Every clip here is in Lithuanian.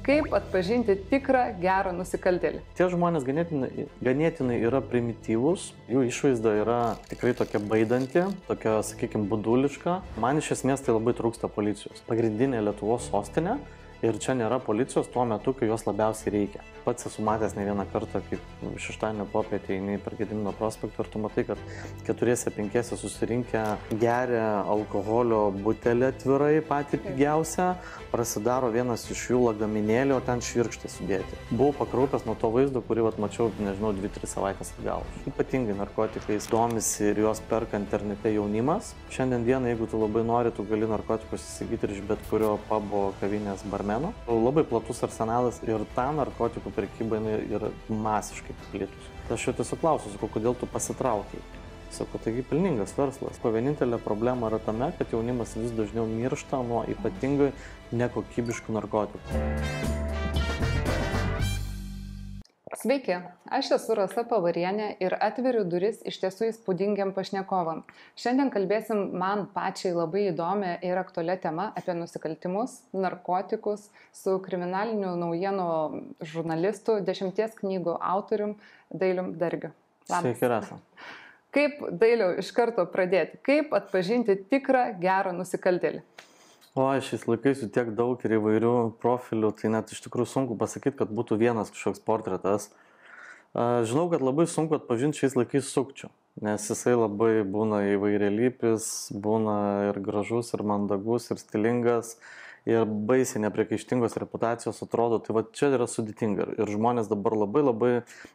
Kaip atpažinti tikrą gerą nusikaltėlį? Tie žmonės ganėtinai yra primityvūs, jų išvaizda yra tikrai tokia baidanti, tokia, sakykime, buduliška. Man iš esmės tai labai trūksta policijos. Pagrindinė Lietuvos sostinė ir čia nėra policijos tuo metu, kai jos labiausiai reikia. Pats esu matęs ne vieną kartą, kaip šeštadienio popietę eini per Gedimino prospektą ir tu matai, kad 4-5 susirinkę geria alkoholio butelį atvirai, patį pigiausią, prasidaro vienas iš jų lagaminėlį, o ten švirkštai sudėti. Buvau pakraupęs nuo to vaizdo, kurį mačiau, nežinau, 2-3 savaitės atgal. Ypatingai narkotikais domisi ir juos perka internete jaunimas. Šiandien dieną, jeigu tu labai nori, tu gali narkotikus įsigyti ir iš bet kurio pubo, kavinės, barmeno. Labai platus arsenalas ir ta narkotikų prekyba yra masiškai paplitus. Aš jau tiesiog klausiu, kodėl tu pasitraukiai? Sako, taigi pelningas verslas. Vienintelė problema yra tame, kad jaunimas vis dažniau miršta nuo ypatingai nekokybiškų narkotikų. Sveiki, aš esu Rasa Pavarienė ir atveriu duris iš tiesų įspūdingiam pašnekovam. Šiandien kalbėsim man pačiai labai įdomią ir aktualią temą apie nusikaltimus, narkotikus su kriminalinių naujienų žurnalistu, 10 knygų autorium Dailium Dargiu. Sveiki, Rasa. Kaip, Dailiau, iš karto pradėti? Kaip atpažinti tikrą gerą nusikaltėlį? O, šiais laikais jų tiek daug ir įvairių profilių, tai net iš tikrųjų sunku pasakyti, kad būtų vienas kažkoks portretas. Žinau, kad labai sunku atpažinti šiais laikais sukčių, nes jisai labai būna įvairialypis, būna ir gražus, ir mandagus, ir stilingas, ir baisiai nepriekaištingos reputacijos atrodo, tai va čia yra sudėtinga. Ir žmonės dabar labai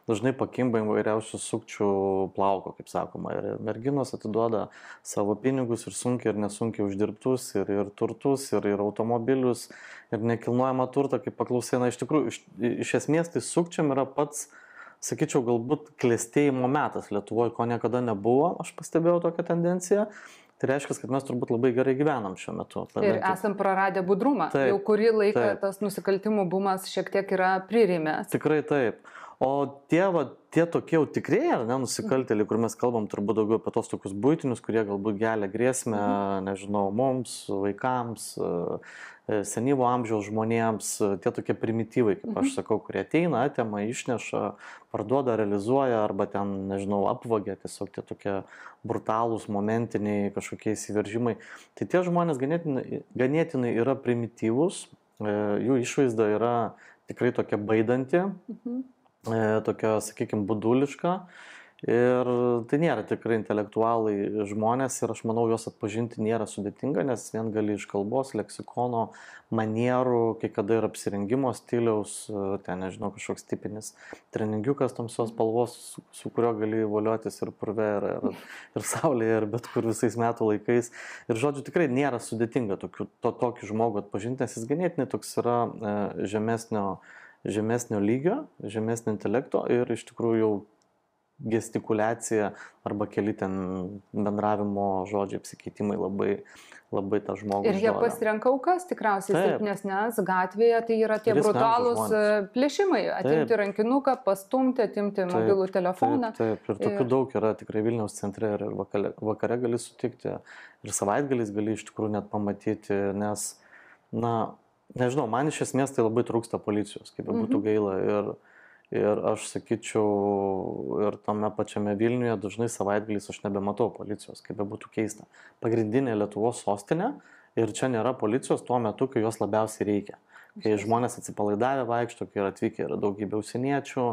dažnai pakimba įvairiausių sukčių plauko, kaip sakoma. Ir merginos atiduoda savo pinigus ir sunkiai ir nesunkiai uždirbtus, ir turtus, ir automobilius, ir nekilnojamą turtą, kaip paklausė. Na, iš tikrųjų, iš esmės tai sukčiam yra pats, sakyčiau, galbūt klestėjimo metas Lietuvoje, ko niekada nebuvo, aš pastebėjau tokią tendenciją. Tai reiškia, kad mes turbūt labai gerai gyvenam šiuo metu. Ir esam praradę budrumą. Taip, jau kurį laiką tas nusikaltimų bumas šiek tiek yra pririmęs. Tikrai taip. O tie tokie jau tikrieji, ar ne, nusikaltėliai, kur mes kalbam turbūt daugiau apie tos tokius buitinius, kurie galbūt kelia grėsmę, nežinau, mums, vaikams, senyvo amžiaus žmonėms, tie tokie primityvai, kaip aš sakau, kurie ateina, atema, išneša, parduoda, realizuoja arba ten, nežinau, apvagia, tiesiog tie tokie brutalūs, momentiniai kažkokie įsiveržimai. Tai tie žmonės ganėtinai yra primityvūs, jų išvaizda yra tikrai tokia baidanti. Tokia, sakykime, buduliška ir tai nėra tikrai intelektualai žmonės ir aš manau, juos atpažinti nėra sudėtinga, nes vien gali iš kalbos, leksikono, manierų, kai kada ir apsirengimo stiliaus, ten, nežinau, kažkoks tipinis treningiukas tamsios spalvos, su kuriuo gali voliotis ir purve, ir saulėje, ir bet kur visais metų laikais. Ir žodžiu, tikrai nėra sudėtinga tokį žmogų atpažinti, nes jis ganėtinai toks yra žemesnio lygio, žemesnio intelekto ir iš tikrųjų jau gestikuliacija arba keli ten bendravimo žodžiai, apsikeitimai labai tą žmogų ir jie išduoda. pasirenka aukas tikriausiai silpnesnes gatvėje, tai yra tie brutalūs plėšimai, atimti rankinuką, pastumti, atimti mobilų telefoną. Taip, ir tokių daug yra tikrai Vilniaus centre ir vakare gali sutikti ir savaitgaliais gali iš tikrųjų net pamatyti, nes, nežinau, man iš esmės tai labai trūksta policijos, kaip būtų gaila. Ir aš sakyčiau, ir tame pačiame Vilniuje dažnai savaitgaliais aš nebematau policijos, kaip būtų keista. Pagrindinė Lietuvos sostinė ir čia nėra policijos tuo metu, kai jos labiausiai reikia. Kai žmonės atsipalaidavę vaikšto, kai yra atvykę yra daugybė užsieniečių,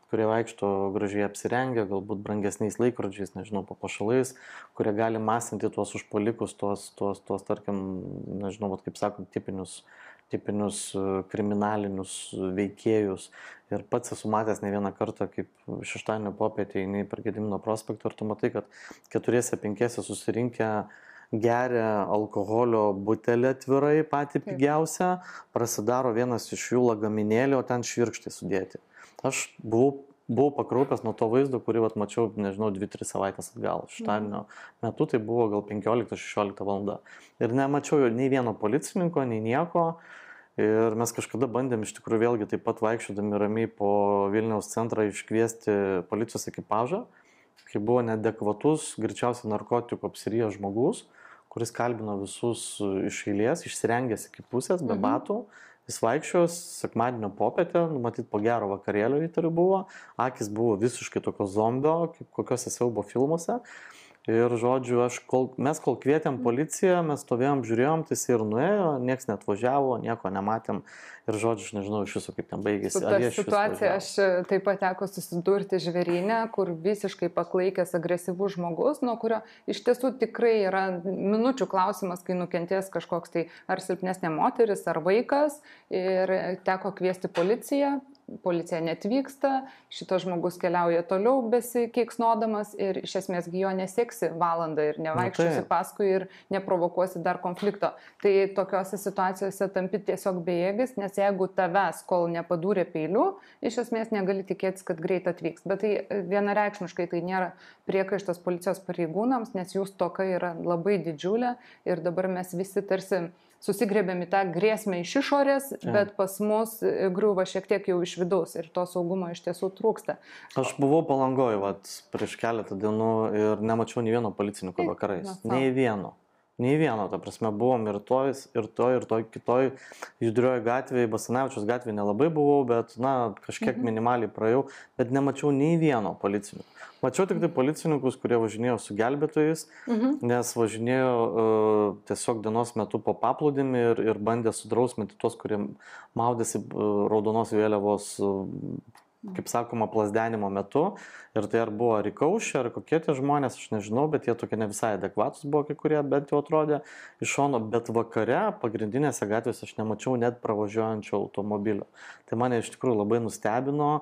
kurie vaikšto gražiai apsirengę, galbūt brangesniais laikrodžiais, nežinau, papuošalais, kurie gali masinti tuos užpuolikus, tuos tarkim, nežinau, kaip sakom, tipinius kriminalinius veikėjus. Ir pats esu matęs ne vieną kartą, kaip šeštadienio popietę eini per Gedimino prospektą ir tu matai, kad 4-5 susirinkę geria alkoholio butelį atvirai, patį pigiausią, prasidaro vienas iš jų lagaminėlį, o ten švirkštai sudėti. Aš buvau pakraupęs nuo to vaizdo, kurį mačiau, nežinau, 2-3 savaitės atgal. Šeštadienio metu tai buvo gal 15-16 valanda. Ir nemačiau nei vieno policininko, nei nieko. Ir mes kažkada bandėm iš tikrųjų vėlgi taip pat vaikščiodami ramiai po Vilniaus centrą iškviesti policijos ekipažą, kai buvo neadekvatus, greičiausiai narkotikų apsirijęs žmogus, kuris kalbino visus iš eilės, išsirengęs iki pusės, be batų. Jis vaikščios sekmadienio popietę, matyt, po gero vakarėlio įtariu buvo, akis buvo visiškai tokio zombio, kaip kokiuose siaubo filmuose. Ir žodžiu, mes kol kvietėm policiją, mes stovėjom, žiūrėjom, tai jis ir nuėjo, nieks neatvažiavo, nieko nematėm. Ir žodžiu, aš nežinau iš viso, kaip ten baigėsi. Su ta situacija aš taip pat teko susidurti žvėryne, kur visiškai paklaikęs agresyvus žmogus, nuo kurio iš tiesų tikrai yra minučių klausimas, kai nukentės kažkoks tai ar silpnesnė moteris, ar vaikas. Ir teko kviesti policiją. Policija netvyksta, šitas žmogus keliauja toliau besikeiksnodamas ir iš esmės jo nesieksi valandą ir nevaikščiosi paskui ir neprovokuosi dar konflikto. Tai tokiose situacijose tampi tiesiog bejėgis, nes jeigu tavęs, kol nepadūrė peiliu, iš esmės negali tikėtis, kad greit atvyks. Bet tai vienareikšmiškai tai nėra priekaištas policijos pareigūnams, nes jų stoka yra labai didžiulė ir dabar mes visi tarsi susigrėbėm į tą grėsmę iš išorės, bet pas mus griūva šiek tiek jau iš vidaus ir to saugumo iš tiesų trūksta. Aš buvau Palangoje prieš keletą dienų ir nemačiau nei vieno policininko vakarais. Nei vieno. Nei vieno, ta prasme, buvom ir toj, kitoj judrioj gatvėje, Basanavičiaus gatvėje nelabai buvau, bet, kažkiek minimaliai praėjau, bet nemačiau nei vieno policininkų. Mačiau tik tai policininkus, kurie važinėjo su gelbėtojais, nes važinėjo tiesiog dienos metu po paplūdimį ir bandė sudrausminti tuos, kurie maudėsi raudonos vėliavos, kaip sakoma, plasdenimo metu. Ir tai ar buvo rikaušė, ar kokie tie žmonės, aš nežinau, bet jie tokie ne visai adekvatus buvo, kai kurie bent jau atrodė iš šono. Bet vakare pagrindinėse gatvėse aš nemačiau net pravažiuojančio automobilio. Tai mane iš tikrųjų labai nustebino.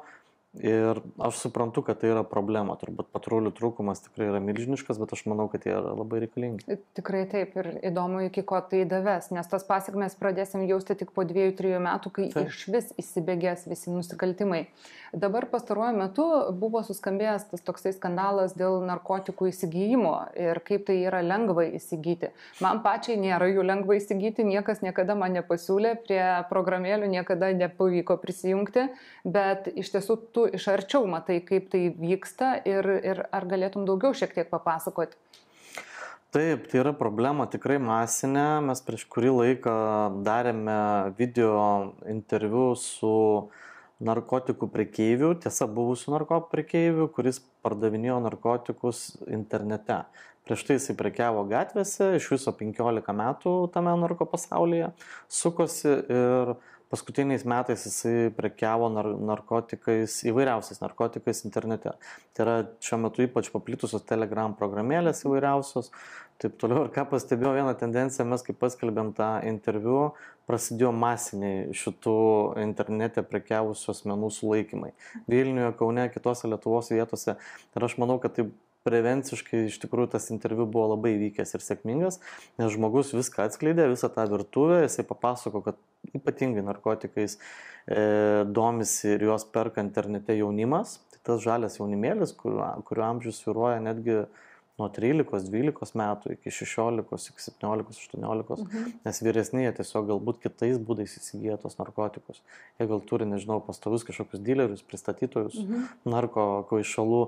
Ir aš suprantu, kad tai yra problema, turbūt patrulių trūkumas tikrai yra milžiniškas, bet aš manau, kad jie yra labai reikalingi. Tikrai taip ir įdomu, iki ko tai daves, nes tas pasekmes pradėsim jausti tik po 2-3 metų, kai iš vis įsibėgės visi nusikaltimai. Dabar pastaruoju metu buvo suskambėjęs tas toksai skandalas dėl narkotikų įsigijimo ir kaip tai yra lengva įsigyti. Man pačiai nėra jų lengva įsigyti, niekas niekada man nepasiūlė, prie programėlių niekada nepavyko prisijungti, bet iš tiesų tu iš arčiau matai, kaip tai vyksta ir ar galėtum daugiau šiek tiek papasakoti? Taip, tai yra problema tikrai masinė. Mes prieš kurį laiką darėme video interviu su narkotikų prekeiviu, tiesa buvusiu narkotikų prekeiviu, kuris pardavinėjo narkotikus internete. Prieš tai jisai prekiavo gatvėse, iš viso 15 metų tame narko pasaulyje sukosi ir paskutiniais metais jisai prekiavo narkotikais, įvairiausiais narkotikais internete. Tai yra šiuo metu ypač paplitusios Telegram programėlės įvairiausios. Taip toliau. Ir ką pastebėjau vieną tendenciją, mes kaip paskelbėm tą interviu, prasidėjo masiniai šitų internete prekiavusių asmenų sulaikymai. Vilniuje, Kaune, kitose Lietuvos vietose. Ir aš manau, kad tai prevenciškai iš tikrųjų tas interviu buvo labai vykęs ir sėkmingas, nes žmogus viską atskleidė, visą tą virtuvę, jisai papasako, kad ypatingai narkotikais domisi ir juos perka internete jaunimas. Tai tas žalias jaunimėlis, kurio amžius svyruoja netgi nuo 13-12 metų iki 16, iki 17, 18, nes vyresnėje tiesiog galbūt kitais būdais įsigyja tos narkotikus. Jie gal turi, nežinau, pastovius kažkokius dilerius, pristatytojus, narko kvaišalų.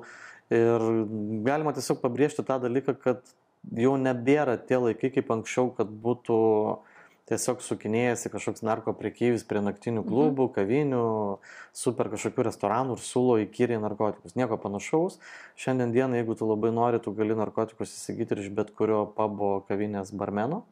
Ir galima tiesiog pabrėžti tą dalyką, kad jau nebėra tie laikai kaip anksčiau, kad būtų tiesiog sukinėjasi kažkoks narko prekeivis prie naktinių klubų, kavinių, super kažkokių restoranų ir siūlo įkyriai narkotikus. Nieko panašaus. Šiandien dieną, jeigu tu labai nori, tu gali narkotikus įsigyti ir iš bet kurio pubo kavinės barmeno.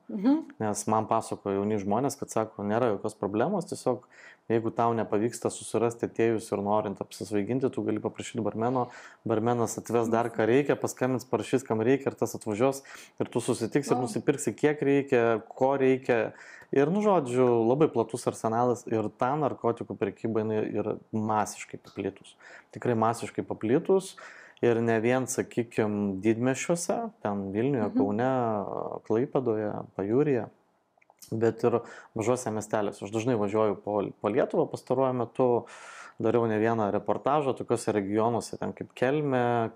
Nes man pasako jauni žmonės, kad sako, nėra jokios problemos, tiesiog jeigu tau nepavyksta susirasti atėjus ir norint apsisvaiginti, tu gali paprašyti barmeno, barmenas atves dar ką reikia, paskambins, parašys, kam reikia ir tas atvažiuos ir tu susitiksi ir nusipirksi, kiek reikia, ko reikia. Ir, žodžiu, labai platus arsenalas ir ta narkotikų prekyba yra masiškai paplitus. Tikrai masiškai paplitus ir ne vien, sakykime, didmiesčiuose, ten Vilniuje, Kaune, Klaipėdoje, Pajūryje, bet ir mažose miestelėse. Aš dažnai važiuoju po Lietuvą pastaruoju metu, dariau ne vieną reportažą tokiuose regionuose, ten kaip Kelmė,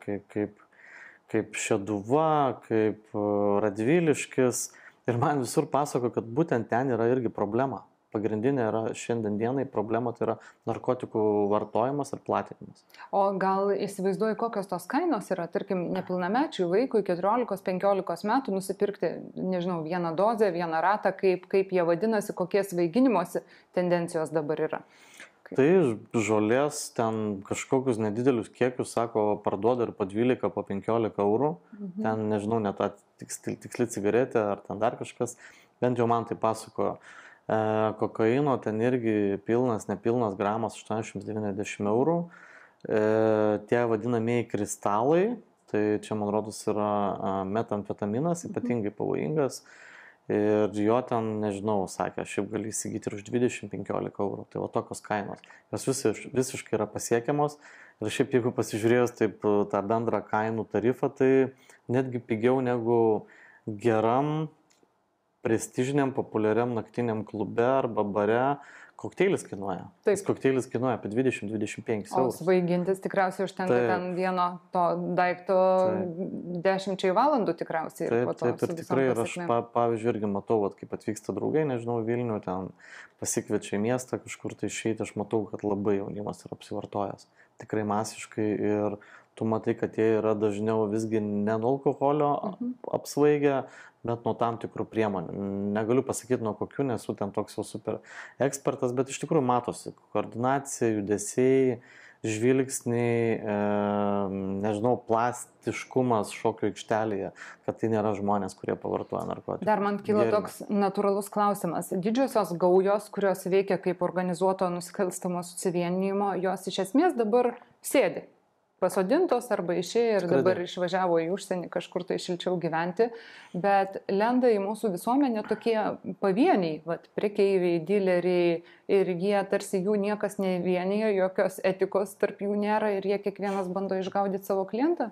kaip Šeduva, kaip Radviliškis. Ir man visur pasako, kad būtent ten yra irgi problema. pagrindinė yra šiandien dienai problema, tai yra narkotikų vartojimas ir platinimas. O gal įsivaizduoji, kokios tos kainos yra, tarkim, nepilnamečiui vaikui 14-15 metų nusipirkti, nežinau, vieną dozę, vieną ratą, kaip jie vadinasi, kokie svaiginimosi tendencijos dabar yra? Tai žolės ten kažkokius nedidelius kiekius, sako, parduoda ir po 12, po 15 eurų. Ten, nežinau, net ta tiksli cigaretė ar ten dar kažkas, bent jau man tai pasakojo. Kokaino ten irgi pilnas, nepilnas gramas 80-90 eurų. Tie vadinamieji kristalai, tai čia, man rodos, yra metamfetaminas, ypatingai pavojingas. Ir jo ten, nežinau, sakė, šiaip gali įsigyti ir už 20-15 eurų. Tai va tokios kainos. Jos visiškai yra pasiekiamos. Ir šiaip jeigu pasižiūrėjus taip tą bendrą kainų tarifą, tai netgi pigiau negu geram, prestižiniam, populiariam naktiniam klube arba bare kokteilis kainuoja. Taip. Tas kokteilis kainuoja apie 20-25 O eurų. svaigintis tikriausiai užtenka ten vieno to daikto 10 valandų tikriausiai. Taip, ir tikrai ir aš, pavyzdžiui, irgi matau, kaip atvyksta draugai, nežinau, Vilnių, ten pasikviečia į miestą kažkur tai išeiti, aš matau, kad labai jaunimas yra apsivartojęs. Tikrai masiškai ir tu matai, kad jie yra dažniau visgi ne nuo alkoholio apsvaigę, bet nuo tam tikrų priemonių. Negaliu pasakyti nuo kokių, nesu ten toks jau super ekspertas, bet iš tikrųjų matosi koordinacija, judesiai, žvilgsniai, nežinau, plastiškumas šokio aikštelėje, kad tai nėra žmonės, kurie pavartoja narkotikus. Dar man kyla toks natūralus klausimas. Didžiosios gaujos, kurios veikia kaip organizuoto nusikalstamo susivienijimo, jos iš esmės dabar sėdi. Pasodintos arba išėjo ir dabar išvažiavo į užsienį kažkur tai šilčiau gyventi, bet lenda į mūsų visuomenę tokie pavieniai, prekeiviai, dileriai ir jie tarsi jų niekas nevienyje, jokios etikos tarp jų nėra ir jie kiekvienas bando išgaudyti savo klientą.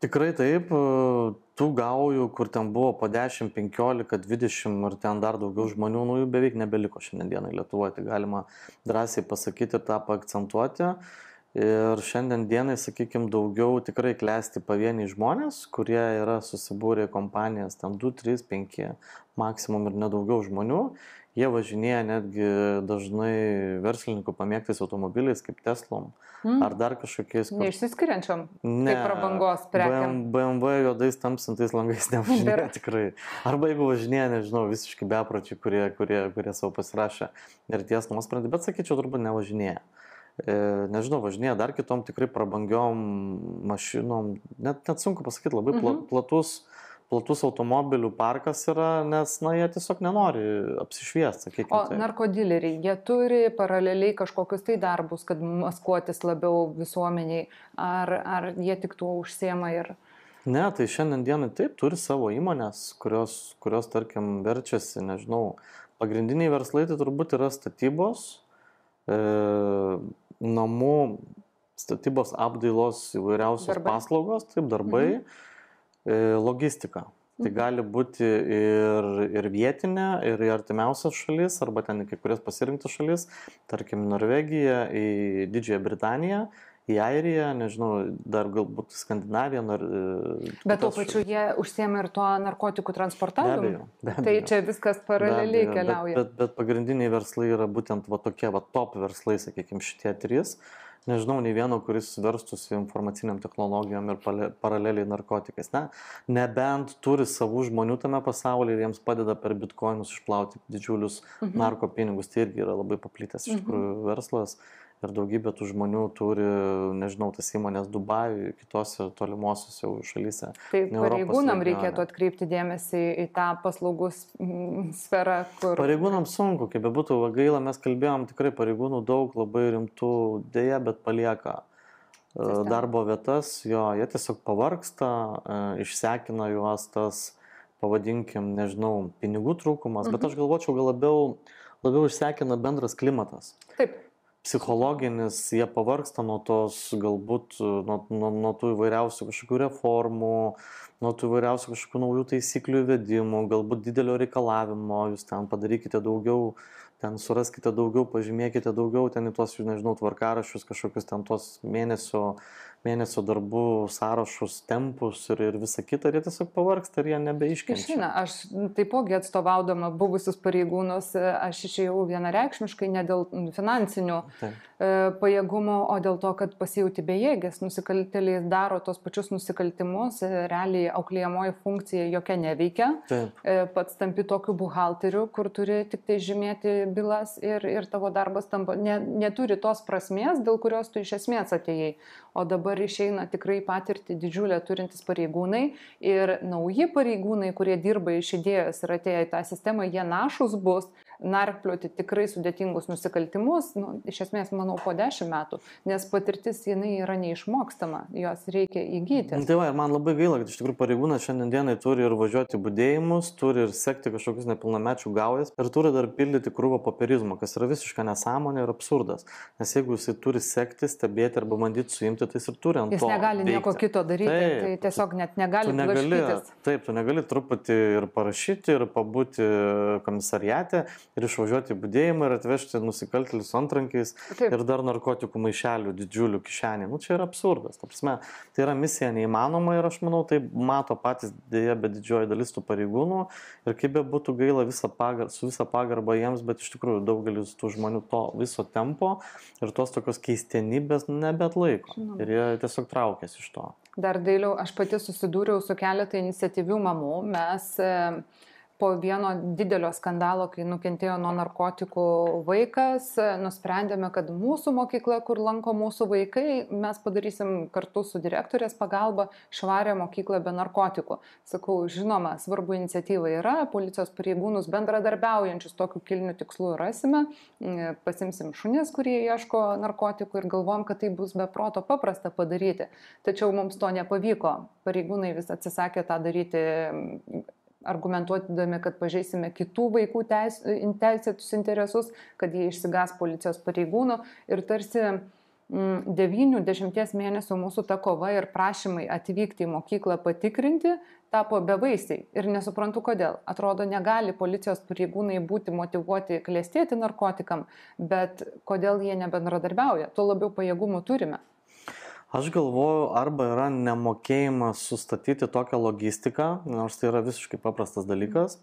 Tikrai taip, tų gaujų, kur ten buvo po 10, 15, 20 ir ten dar daugiau žmonių, jų beveik nebeliko šiandienai Lietuvoje, tai galima drąsiai pasakyti ir tą paakcentuoti. Ir šiandien dienai, sakykime, daugiau tikrai klesti pavieniai žmonės, kurie yra susibūrę į kompanijas, ten 2, 3, 5, maksimum ir nedaugiau žmonių. Jie važinėja netgi dažnai verslininkų pamėgtais automobiliais kaip Teslom ar dar kažkokiais. Neišsiskiriančiom, kaip prabangos prekiam. BMW juodais tamsintais langais nevažinėja tikrai. Arba jeigu važinėja, nežinau, visiškai bepročiai, kurie savo pasirašė mirties nuosprendį, bet sakyčiau, turbūt nevažinėja. Nežinau, važinėja dar kitom tikrai prabangiom mašinom, net sunku pasakyti, labai platus automobilių parkas yra, nes, jie tiesiog nenori apsišviesti, sakykime. O narkodileriai, jie turi paraleliai kažkokius tai darbus, kad maskuotis labiau visuomeniai, ar jie tik tuo užsiema ir... Ne, tai šiandien dienai taip, turi savo įmonės, kurios tarkim, verčiasi, nežinau, pagrindiniai verslai tai turbūt yra statybos, namų statybos apdailos įvairiausios paslaugos, taip, darbai, logistika. Tai gali būti ir vietinė, ir artimiausias šalis, arba ten kai kurias pasirinktas šalis, tarkim, Norvegija, į Didžiąją Britaniją, į Airiją, nežinau, dar galbūt Skandinaviją. Bet tuo pačiu jie užsiema ir tuo narkotikų transportavimu. Be abejo. Tai čia viskas paraleliai keliauja. Bet pagrindiniai verslai yra būtent tokie top verslai, sakykime, šitie 3. Nežinau, nei vieno, kuris verstųsi informaciniam technologijom ir paraleliai narkotikais. Nebent turi savų žmonių tame pasaulyje ir jiems padeda per bitkoinus išplauti didžiulius narko pinigus. Tai irgi yra labai paplitęs iš tikrųjų verslas. Ir daugybė tų žmonių turi, nežinau, tas įmonės Dubajuje, kitose tolimuosiuose jau šalyse. Tai pareigūnam reikėtų atkreipti dėmesį į tą paslaugų sferą, kur... Pareigūnam sunku, kaip bebūtų gaila, mes kalbėjom tikrai pareigūnų daug, labai rimtų, dėja, bet palieka darbo vietas, jie tiesiog pavargsta, išsekina juos tas, pavadinkim, nežinau, pinigų trūkumas, bet aš galvočiau, gal labiau išsekina bendras klimatas. Taip. Psichologinis, jie pavargsta nuo tos, galbūt, nuo tų įvairiausių kažkokių reformų, nuo tų įvairiausių kažkokių naujų taisyklių įvedimų, galbūt didelio reikalavimo, jūs ten padarykite daugiau ten suraskite daugiau, pažymėkite daugiau, ten į tuos, nežinau, tvarkaraščius, kažkokius ten tuos mėnesio darbų sąrašus, tempus ir visą kitą, ir jie tiesiog pavargsta ir jie nebeiškenčia. Išeina, aš taipogi atstovaudama buvusius pareigūnus, aš išėjau vienareikšmiškai ne dėl finansinių pajėgumų, o dėl to, kad pasijauti bejėgės. Nusikaltėliai daro tos pačius nusikaltimus, realiai auklėjamoji funkcija jokia neveikia. Taip. Pats tampi tokiu buhalteriu, kur turi tik tai žymėti bylas ir tavo darbas tampa, neturi tos prasmės, dėl kurios tu iš esmės atėjai. O dabar išeina tikrai patirti didžiulę turintis pareigūnai ir nauji pareigūnai, kurie dirba iš idėjos ir atėję į tą sistemą, jie našus bus narplioti tikrai sudėtingus nusikaltimus, iš esmės, manau, po 10 metų, nes patirtis jinai yra neišmokstama, jos reikia įgyti. Tai va, ir man labai gaila, kad iš tikrųjų pareigūnas šiandien dienai turi ir važiuoti budėjimus, turi ir sekti kažkokius nepilnamečių gaujas ir turi dar pildyti krūvą popierizmo, kas yra visiška nesąmonė ir absurdas. Nes jeigu jisai turi sekti, stebėti arba bandyti suimti, tai jis ir turi ant to. Jis negali veikti. Nieko kito daryti, tai tiesiog net negali blaškytis. Taip, tu negali truputį ir parašyti, ir pabūti komisariate, ir išvažiuoti į budėjimą ir atvežti nusikaltėlius antrankiais. Taip. Ir dar narkotikų maišelių didžiulių kišenį. Čia yra absurdas. Ta prasme, tai yra misija neįmanoma ir aš manau, tai mato patys dėja, bet didžioji dalis tų pareigūnų. Ir kaip be būtų gaila su visą pagarbą jiems, bet iš tikrųjų daugelis tų žmonių to viso tempo ir tos tokios keistenybės nebeatlaiko. Ir jie tiesiog traukėsi iš to. Dar Dailiau, aš pati susidūriau su keletą iniciatyvių mamų. Mes po vieno didelio skandalo, kai nukentėjo nuo narkotikų vaikas, nusprendėme, kad mūsų mokykla, kur lanko mūsų vaikai, mes padarysim kartu su direktorės pagalba švarę mokyklą be narkotikų. Sakau, žinoma, svarbu iniciatyva yra, policijos pareigūnus bendradarbiaujančius tokių kilnių tikslų rasime, pasimsim šunis, kurie ieško narkotikų ir galvom, kad tai bus be proto paprasta padaryti. Tačiau mums to nepavyko. Pareigūnai vis atsisakė tą daryti, argumentuodami, kad pažeisime kitų vaikų teisėtus interesus, kad jie išsigas policijos pareigūnų ir tarsi 9-10 mėnesių mūsų ta kova ir prašymai atvykti į mokyklą patikrinti tapo bevaisiai ir nesuprantu kodėl. Atrodo, negali policijos pareigūnai būti motyvuoti klestėti narkotikam, bet kodėl jie nebendradarbiauja, tuo labiau pajėgumų turime. Aš galvoju, arba yra nemokėjimas sustatyti tokią logistiką, nors tai yra visiškai paprastas dalykas.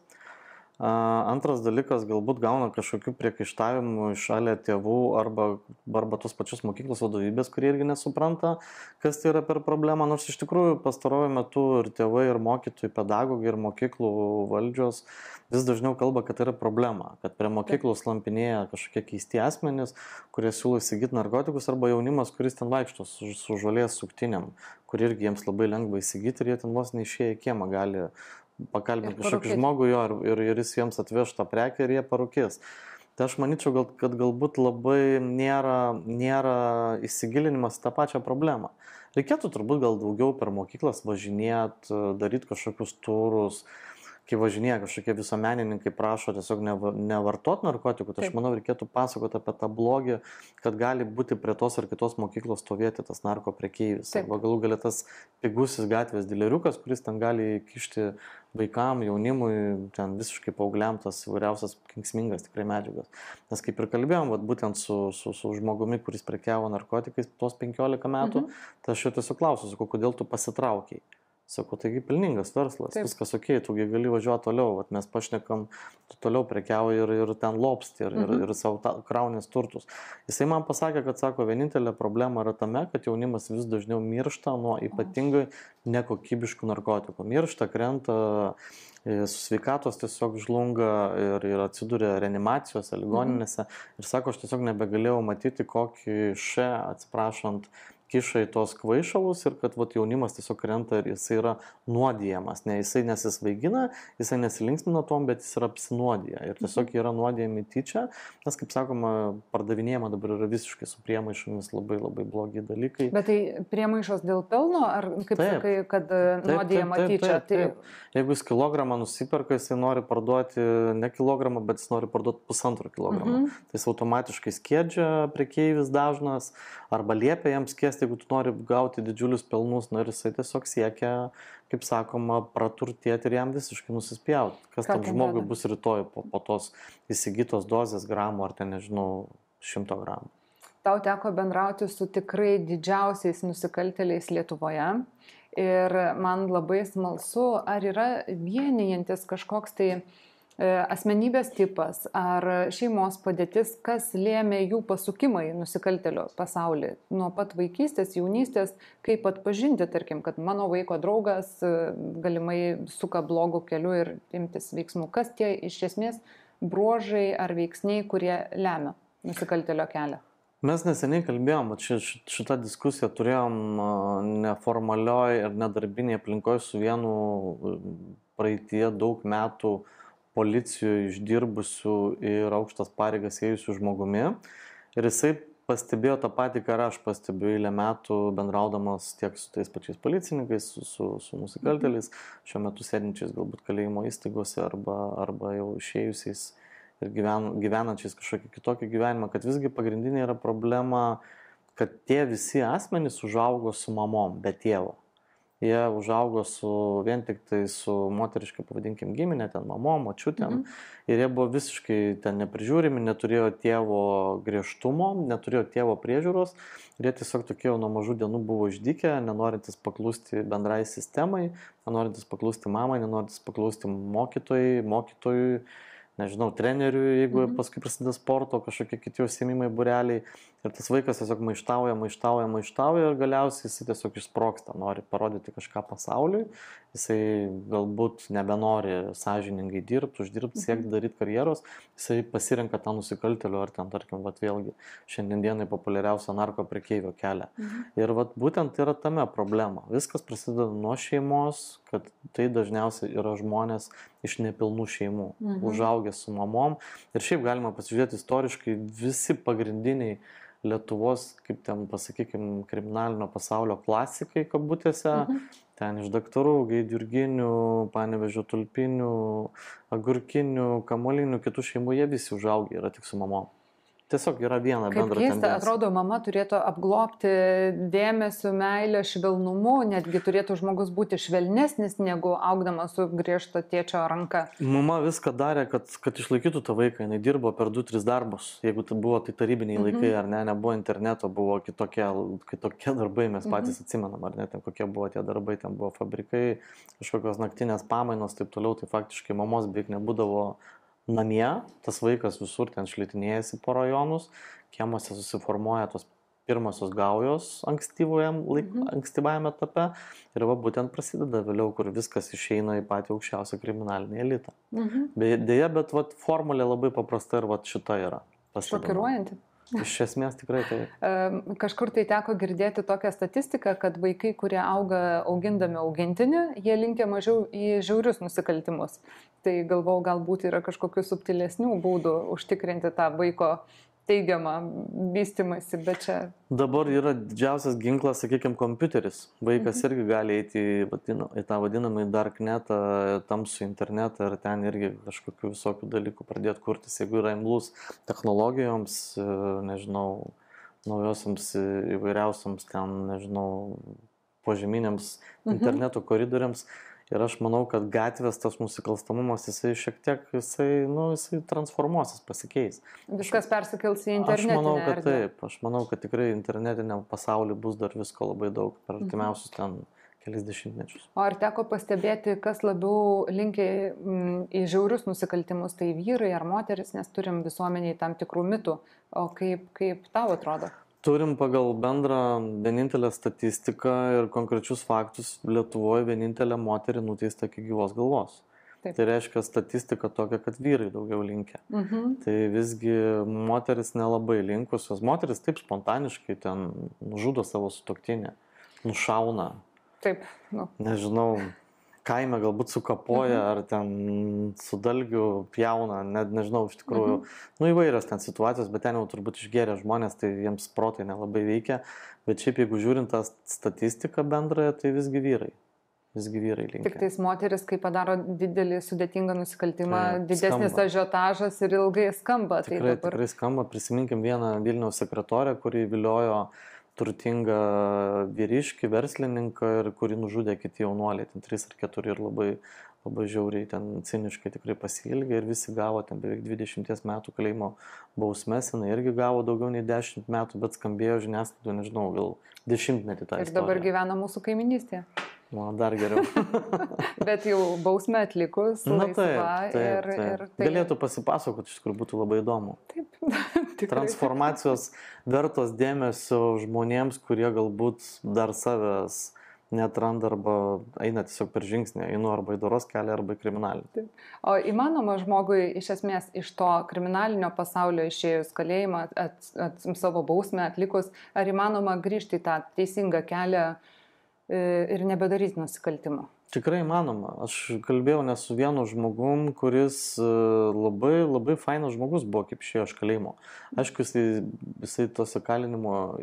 Antras dalykas, galbūt gauna kažkokių priekaištavimų iš šalia tėvų arba tos pačios mokyklos vadovybės, kurie irgi nesupranta, kas tai yra per problemą. Nors iš tikrųjų pastaruoju metu ir tėvai, ir mokytojai, pedagogai, ir mokyklų valdžios vis dažniau kalba, kad tai yra problema, kad prie mokyklų slampinėja kažkokie keisti asmenys, kurie siūlo įsigyti narkotikus, arba jaunimas, kuris ten vaikšto su žolės suktiniam, kur irgi jiems labai lengva įsigyti ir jie ten vos neišėję į kiemą gali pakalbinti kažkokį žmogų jo ir jis jiems atveš tą prekę ir jie parūkės. Tai aš manyčiau, kad galbūt labai nėra įsigilinimas į tą pačią problemą. Reikėtų turbūt gal daugiau per mokyklas važinėti, daryti kažkokius turus, kai važinėja kažkokie visuomenininkai prašo tiesiog nevartot narkotikų, tai aš manau, reikėtų pasakoti apie tą blogį, kad gali būti prie tos ar kitos mokyklos stovėti tas narkoprekeivis. Arba galų galia tas pigusis gatvės dileriukas, kuris ten gali kišti vaikam, jaunimui, ten visiškai paaugliam tas įvairiausias kenksmingas tikrai medžiagas. Nes kaip ir kalbėjom, būtent su žmogumi, kuris prekiavo narkotikais tos 15 metų, tai aš jo tiesiog klausiu, kodėl tu pasitraukiai. Sakau, taigi pelningas verslas, taip. Viskas ok, tugi gali važiuoti toliau, mes pašnekam, tu toliau prekiauji ir ten lobsti ir savo kraunės turtus. Jisai man pasakė, kad sako, vienintelė problema yra tame, kad jaunimas vis dažniau miršta nuo ypatingai nekokybiškų narkotikų. Miršta, krenta, su sveikatos tiesiog žlunga ir atsiduria reanimacijose, ligoninėse. Ir sako, aš tiesiog nebegalėjau matyti, kokį atsiprašant, kiša į tos kvaišalus ir kad jaunimas tiesiog krenta ir jisai yra nuodijamas. Jisai nesisvaigina, jisai nesilinksmina tom, bet jis yra apsinuodija. Ir tiesiog yra nuodijami tyčia, nes, kaip sakoma, pardavinėjama dabar yra visiškai su priemaišomis labai labai blogi dalykai. Bet tai priemaišos dėl pelno, ar kaip sakai, kad nuodijama tyčia? Taip. Jeigu jis kilogramą nusiperka, jisai nori parduoti ne kilogramą, bet jis nori parduoti 1,5 kilogramo. Tai jis automatiškai skiedžia prekeivis dažnas, arba liepia jam skiesti miestė, jeigu tu nori gauti didžiulius pelnus, ir jisai tiesiog siekia, kaip sakoma, praturtėti ir jam visiškai nusispjauti. Kas tam žmogui bus rytoj po tos įsigytos dozės gramų ar ten, nežinau, 100 gramų. Tau teko bendrauti su tikrai didžiausiais nusikaltėliais Lietuvoje ir man labai smalsu, ar yra vienijantis kažkoks tai asmenybės tipas ar šeimos padėtis, kas lėmė jų pasukimą į nusikaltėlio pasaulį nuo pat vaikystės, jaunystės, kaip atpažinti, tarkim, kad mano vaiko draugas galimai suka blogų kelių ir imtis veiksmų. Kas tie iš esmės bruožai ar veiksniai, kurie lemia nusikaltėlio kelią? Mes neseniai kalbėjom, šitą diskusiją turėjom neformalioj ir nedarbinėje aplinkoje su vienu praeitie daug metų policijoje išdirbusių ir aukštas pareigas ėjusių žmogumi. Ir jisai pastebėjo tą patį, ką aš pastebiu eilę metų bendraudamas tiek su tais pačiais policininkais, su nusikaltėliais, šiuo metu sėdinčiais galbūt kalėjimo įstaigose arba jau išėjusiais ir gyvenančiais kažkokį kitokį gyvenimą, kad visgi pagrindinė yra problema, kad tie visi asmenys užaugo su mamom, be tėvo. Jie užaugo vien tik tai su moteriškai, pavadinkim, giminė, ten mamom, močiutėm. Ir jie buvo visiškai ten neprižiūrimi, neturėjo tėvo griežtumo, neturėjo tėvo priežiūros. Ir jie tiesiog tokie jau nuo mažų dienų buvo išdykę, nenorintis paklusti bendrai sistemai, nenorintis paklusti mamai, nenorintis paklusti mokytojui, nežinau, treneriui, jeigu paskui prasideda sporto, kažkokie kiti užsiėmimai, būreliai. Ir tas vaikas tiesiog maištauja ir galiausiai jisai tiesiog išsprogsta, nori parodyti kažką pasauliui. Jisai galbūt nebenori sąžiningai dirbti, uždirbti, siekti daryti karjeros. Jisai pasirenka tą nusikaltėlių ar ten, tarkim, vėlgi šiandienai populiariausią narko prekeivio kelią. Ir būtent yra tame problema. Viskas prasideda nuo šeimos, kad tai dažniausiai yra žmonės iš nepilnų šeimų, užaugę su mamom. Ir šiaip galima pasižiūrėti istoriškai, visi pagrindiniai Lietuvos, kaip ten pasakykim, kriminalinio pasaulio klasikai, kabutėse, ten iš daktarų, Gaidjurginių, Panevėžio Tulpinių, Agurkinių, Kamuolinių, kitų šeimų, jie visi užaugę yra tik su mamom. Tiesiog yra viena bendra tendencija. Kaip keista, atrodo, mama turėtų apglobti dėmesiu, meilę, švelnumu, netgi turėtų žmogus būti švelnesnis, negu augdamas su griežta tėčio ranka. Mama viską darė, kad išlaikytų tą vaiką, jinai dirbo per 2-3 darbus, jeigu tai buvo tai tarybiniai laikai, ar ne, nebuvo interneto, buvo kitokie darbai, mes patys atsimenam, ar ne, ten kokie buvo tie darbai, ten buvo fabrikai, kažkokios naktinės pamainos, taip toliau, tai faktiškai mamos beveik nebūdavo namie, tas vaikas visur ten šlitinėjasi po rajonus, kiemuose susiformuoja tos pirmosios gaujos ankstyvajame etape ir būtent prasideda vėliau, kur viskas išeina į patį aukščiausią kriminalinį elitą. Deja, bet formulė labai paprasta ir šita yra. Šokiruojanti. Iš esmės tikrai tai. Kažkur tai teko girdėti tokią statistiką, kad vaikai, kurie auga augindami augintinį, jie linkia mažiau į žiaurius nusikaltimus. Tai galvau, galbūt yra kažkokių subtilesnių būdų užtikrinti tą vaiko teigiamą vystymąsi, bet čia... Dabar yra didžiausias ginklas, sakykime, kompiuteris. Vaikas irgi gali eiti į tą vadinamą darknetą, tamsų internetą ir ten irgi kažkokių visokių dalykų pradėti kurtis. Jeigu yra imlus technologijoms, nežinau, naujosiams įvairiausiams ten, nežinau, požeminiams interneto koridoriams. Ir aš manau, kad gatvės tas nusikalstamumas, jisai šiek tiek, jisai transformuosis, pasikeis. Viskas persikels į internetinę erdvę. Aš manau, kad taip. Aš manau, kad tikrai internetiniam pasauliu bus dar visko labai daug per artimiausius ten kelis dešimtmečius. O ar teko pastebėti, kas labiau linkia į žiaurius nusikaltimus, tai vyrai ar moteris, nes turim visuomeniai tam tikrų mitų. O kaip tau atrodo? Turim pagal bendrą vienintelę statistiką ir konkrečius faktus Lietuvoje vienintelę moterį nuteistą iki gyvos galvos. Taip. Tai reiškia statistika tokia, kad vyrai daugiau linkia. Tai visgi moteris nelabai linkusios. Moteris taip spontaniškai ten nužudo savo sutuoktinę, nušauna. Taip. Nežinau, kaime galbūt sukapoja ar ten su dalgiu pjauna, nežinau iš tikrųjų. Įvairios ten situacijos, bet ten jau turbūt išgėrė žmonės, tai jiems protai nelabai veikia. Bet šiaip jeigu žiūrint tą statistiką bendrąją, tai visgi vyrai linkia. Tik tais moteris, kai padaro didelį sudėtingą nusikaltimą, didesnis ažiotažas ir ilgai skamba. Tikrai skamba. Prisiminkim vieną Vilniaus sekretorę, kuri viliojo turtingą vyriškį, verslininką, ir kurį nužudė kiti jaunuoliai, ten 3 ar 4, ir labai, labai žiauriai ten ciniškai tikrai pasiilgė, ir visi gavo ten beveik 20 metų kalėjimo bausmes, jinai irgi gavo daugiau nei 10 metų, bet skambėjo žiniasklaidoje, nežinau, gal 10-metį tą istoriją. Ir dabar gyvena mūsų kaiminystėje. Man dar geriau. Bet jau bausmę atlikus, laisva ir tai... Galėtų pasipasakoti, iš tikrųjų būtų labai įdomu. Taip. Transformacijos vertos dėmesio žmonėms, kurie galbūt dar savęs neatranda arba eina tiesiog per žingsnį, einu arba į doros kelią, arba į kriminalinį. Taip. O įmanoma žmogui iš esmės iš to kriminalinio pasaulio išėjus kalėjimą, savo bausmę atlikus, ar įmanoma grįžti į tą teisingą kelią ir nebedaryti nusikaltimą? Tikrai įmanoma. Aš kalbėjau ne su vienu žmogum, kuris labai, labai fainas žmogus buvo, kaip išėjo iš kalėjimo. Aišku, jisai tose kalinimo